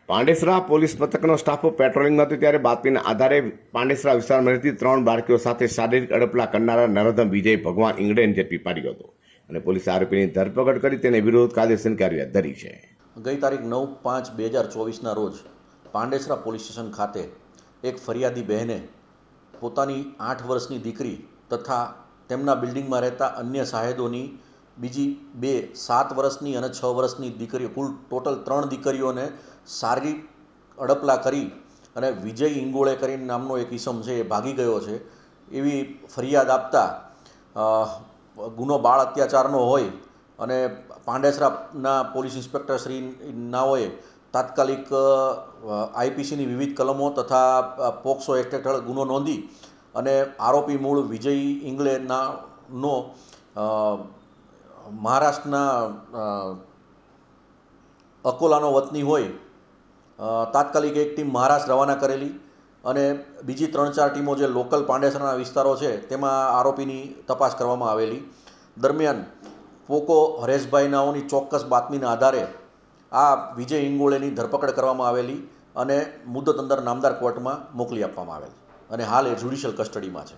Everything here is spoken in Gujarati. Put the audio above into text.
પાંડેસરા પોલીસ મથકનો સ્ટાફ પેટ્રોલિંગમાં હતો ત્યારે બાતમીના આધારે પાંડેસરા વિસ્તારમાં રહેતી 3 બાળકીઓ સાથે શારીરિક અડપલા કરનારા નરોત્તમ વિજય ભગવાન ઇંગડેને ઝડપી પાડ્યો હતો અને પોલીસે આરોપીની ધરપકડ કરી તેને વિરુદ્ધ કાયદેસરની કાર્યવાહી ધરી છે. ગઈ તારીખ 9/5/2024ના રોજ પાંડેસરા પોલીસ સ્ટેશન ખાતે એક ફરિયાદી બહેને પોતાની 8 વર્ષની દીકરી તથા તેમના બિલ્ડિંગમાં રહેતા અન્ય સાહેદોની બીજી 2 7 વર્ષની અને 6 વર્ષની દીકરીઓ, કુલ ટોટલ 3 દીકરીઓને શારીરિક અડપલા કરી અને વિજય ઇંગોળે કરીને નામનો એક ઈસમ છે એ ભાગી ગયો છે એવી ફરિયાદ આપતા ગુનો બાળ અત્યાચારનો હોય અને પાંડેસરાના પોલીસ ઇન્સ્પેક્ટર શ્રી નાઓએ તાત્કાલિક આઈપીસીની વિવિધ કલમો તથા પોક્સો એક્ટ હેઠળ ગુનો નોંધી અને આરોપી મૂળ વિજય ઇંગલેનો મહારાષ્ટ્રના અકોલાનો વતની હોય તાત્કાલિક એક ટીમ મહારાષ્ટ્ર રવાના કરેલી અને બીજી 3-4 ટીમો જે લોકલ પાંડેસરાના વિસ્તારો છે તેમાં આરોપીની તપાસ કરવામાં આવેલી. દરમિયાન પોકો હરેશભાઈ નાઓની ચોક્કસ બાતમીના આધારે આ વિજય ઇંગોળેની ધરપકડ કરવામાં આવેલી અને મુદ્દત અંદર નામદાર કોર્ટમાં મોકલી આપવામાં આવેલ અને હાલ એ જ્યુડિશિયલ કસ્ટડીમાં છે.